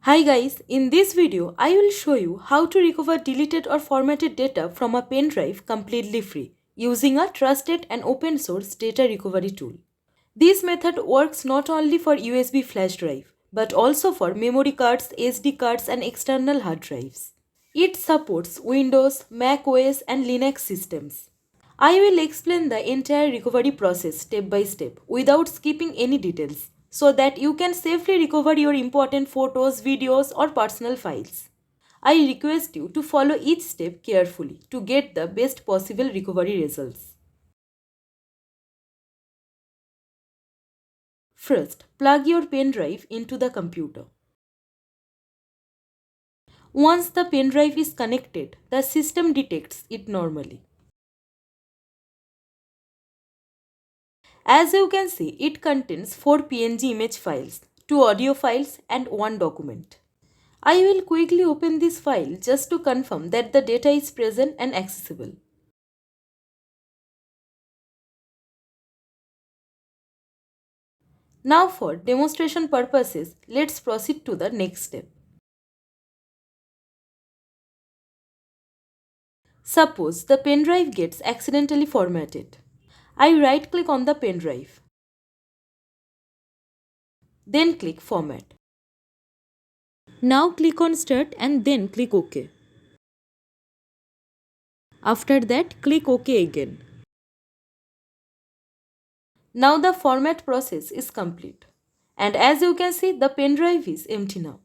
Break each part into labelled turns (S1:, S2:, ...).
S1: Hi guys, in this video I will show you how to recover deleted or formatted data from a pen drive completely free using a trusted and open source data recovery tool. This method works not only for USB flash drive but also for memory cards, SD cards and external hard drives. It supports Windows, macOS and Linux systems. I will explain the entire recovery process step by step without skipping any details so that you can safely recover your important photos, videos or personal files. I request you to follow each step carefully to get the best possible recovery results. First, plug your pen drive into the computer. Once the pen drive is connected, the system detects it normally. As you can see, it contains 4 PNG image files, 2 audio files and 1 document. I will quickly open this file just to confirm that the data is present and accessible. Now for demonstration purposes, let's proceed to the next step. Suppose the pen drive gets accidentally formatted. I right click on the pen drive. Then click Format. Now click on Start and then click OK. After that, click OK again. Now the format process is complete. And as you can see, the pen drive is empty now.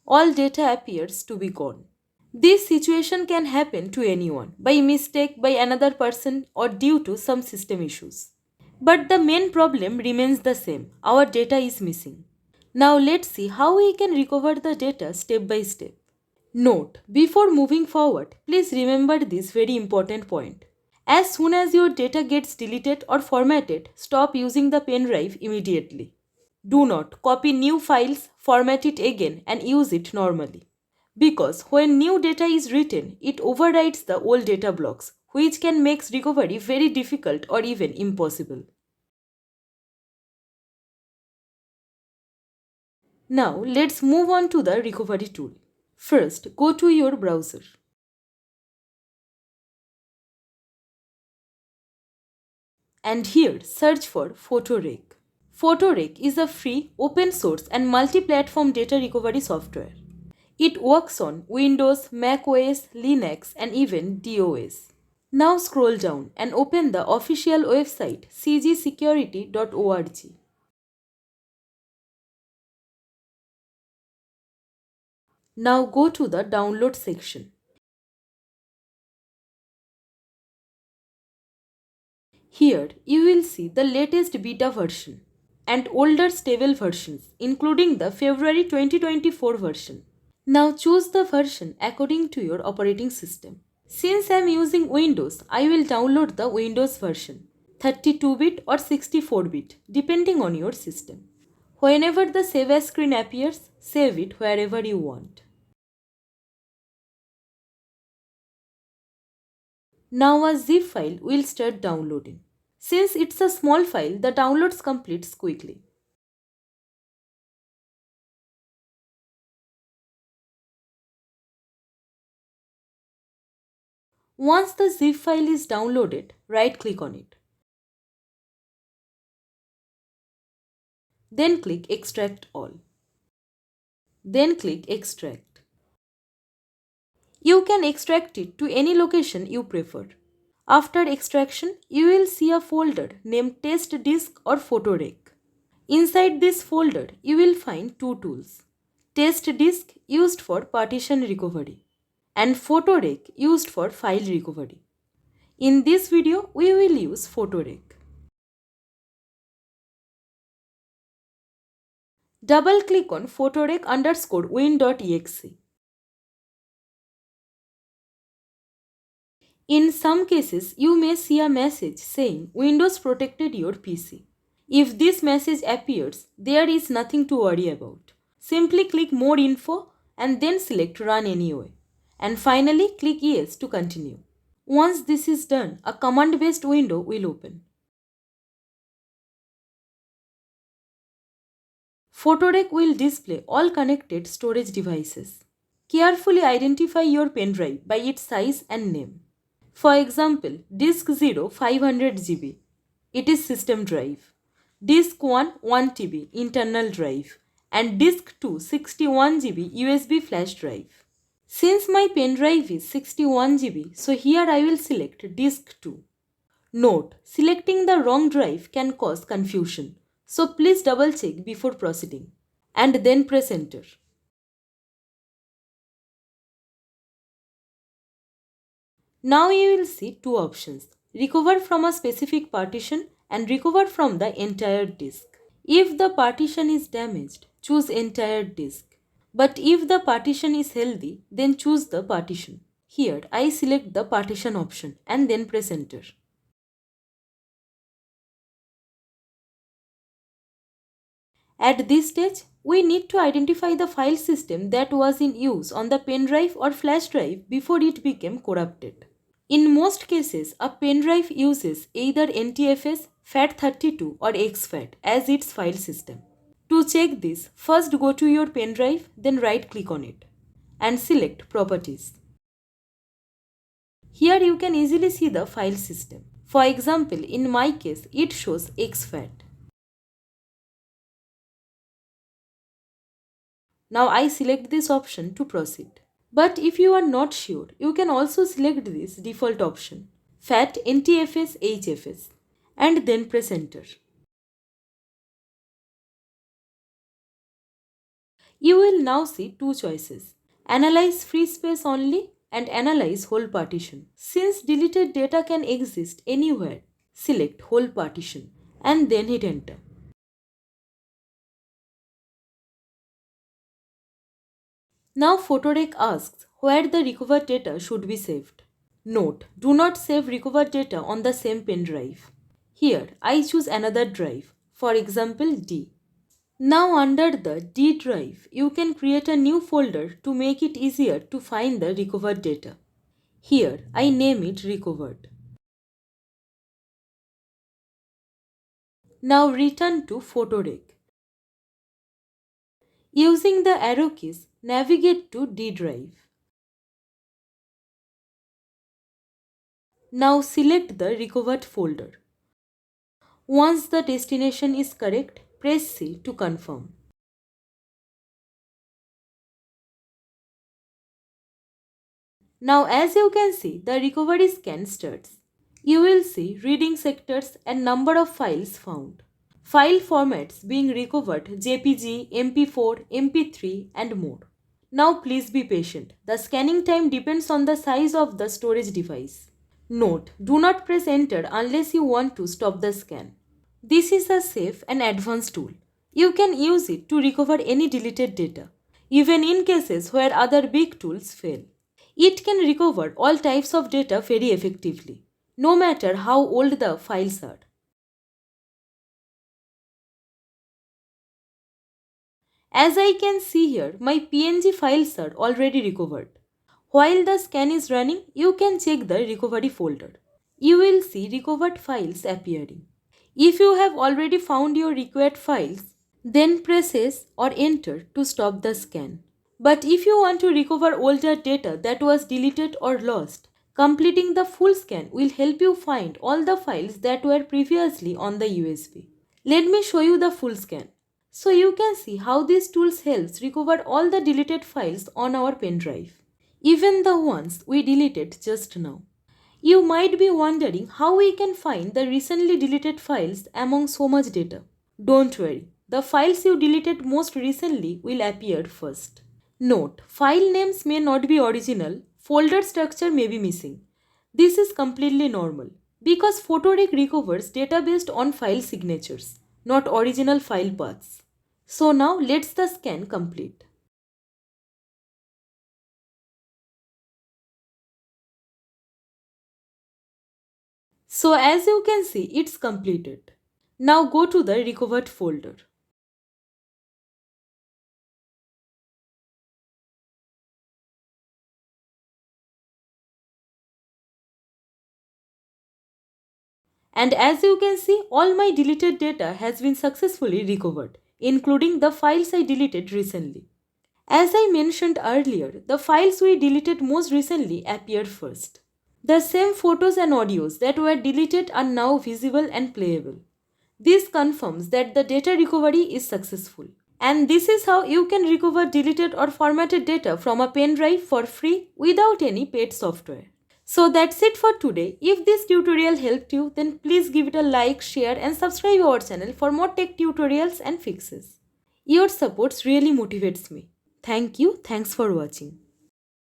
S1: All data appears to be gone. This situation can happen to anyone, by mistake, by another person, or due to some system issues. But the main problem remains the same, our data is missing. Now let's see how we can recover the data step by step. Note, before moving forward, please remember this very important point. As soon as your data gets deleted or formatted, stop using the pen drive immediately. Do not copy new files, format it again and use it normally. Because when new data is written, it overrides the old data blocks, which can make recovery very difficult or even impossible. Now let's move on to the recovery tool. First, go to your browser. And here search for photorec. Photorec is a free, open source and multi-platform data recovery software. It works on Windows, macOS, Linux and even DOS. Now scroll down and open the official website cgsecurity.org. Now go to the download section. Here you will see the latest beta version and older stable versions including the February 2024 version. Now choose the version according to your operating system. Since I am using Windows, I will download the Windows version, 32-bit or 64-bit depending on your system. Whenever the Save As screen appears, save it wherever you want. Now a zip file will start downloading. Since it's a small file, the downloads completes quickly. Once the zip file is downloaded, right-click on it. Then click Extract All. Then click Extract. You can extract it to any location you prefer. After extraction, you will see a folder named Test Disk or Photorec. Inside this folder, you will find two tools. Test Disk used for partition recovery and Photorec used for file recovery. In this video, we will use Photorec. Double-click on photorec_win.exe. In some cases, you may see a message saying Windows protected your PC. If this message appears, there is nothing to worry about. Simply click More Info and then select Run Anyway. And finally, click Yes to continue. Once this is done, a command-based window will open. Photorec will display all connected storage devices. Carefully identify your pen drive by its size and name. For example, disk 0 500 GB. It is system drive. Disk 1 1 TB internal drive and disk 2 61 GB USB flash drive. Since my pen drive is 61 GB, so here I will select disk 2. Note, selecting the wrong drive can cause confusion, so please double check before proceeding and then press enter. Now you will see two options, recover from a specific partition and recover from the entire disk. If the partition is damaged, choose entire disk. But if the partition is healthy, then choose the partition. Here I select the partition option and then press enter. At this stage, we need to identify the file system that was in use on the pen drive or flash drive before it became corrupted. In most cases, a pen drive uses either NTFS, FAT32 or exFAT as its file system. To check this, first go to your pen drive, then right click on it and select Properties. Here you can easily see the file system. For example, in my case, it shows exFAT. Now I select this option to proceed. But if you are not sure, you can also select this default option, FAT NTFS HFS, and then press enter. You will now see two choices, analyze free space only and analyze whole partition. Since deleted data can exist anywhere, select whole partition and then hit enter. Now photorec asks where the recovered data should be saved. Note, do not save recovered data on the same pen drive. Here, I choose another drive, for example D. Now under the D drive, you can create a new folder to make it easier to find the recovered data. Here, I name it recovered. Now return to photorec. Using the arrow keys, navigate to D drive. Now select the recovered folder. Once the destination is correct, press C to confirm. Now as you can see, the recovery scan starts. You will see reading sectors and number of files found. File formats being recovered JPG, MP4, MP3 and more. Now please be patient. The scanning time depends on the size of the storage device. Note, do not press enter unless you want to stop the scan. This is a safe and advanced tool. You can use it to recover any deleted data, even in cases where other big tools fail. It can recover all types of data very effectively, no matter how old the files are. As I can see here, my PNG files are already recovered. While the scan is running, you can check the recovery folder. You will see recovered files appearing. If you have already found your required files, then press S or enter to stop the scan. But if you want to recover older data that was deleted or lost, completing the full scan will help you find all the files that were previously on the USB. Let me show you the full scan. So you can see how these tools helps recover all the deleted files on our pen drive, even the ones we deleted just now. You might be wondering how we can find the recently deleted files among so much data. Don't worry, the files you deleted most recently will appear first. Note, file names may not be original, folder structure may be missing. This is completely normal because photorec recovers data based on file signatures, not original file paths. So now let's the scan complete. So as you can see, it's completed. Now go to the recovered folder. And as you can see, all my deleted data has been successfully recovered, including the files I deleted recently. As I mentioned earlier, the files we deleted most recently appeared first. The same photos and audios that were deleted are now visible and playable. This confirms that the data recovery is successful. And this is how you can recover deleted or formatted data from a pen drive for free without any paid software. So that's it for today. If this tutorial helped you, then please give it a like, share and subscribe our channel for more tech tutorials and fixes. Your support really motivates me. Thank you. Thanks for watching.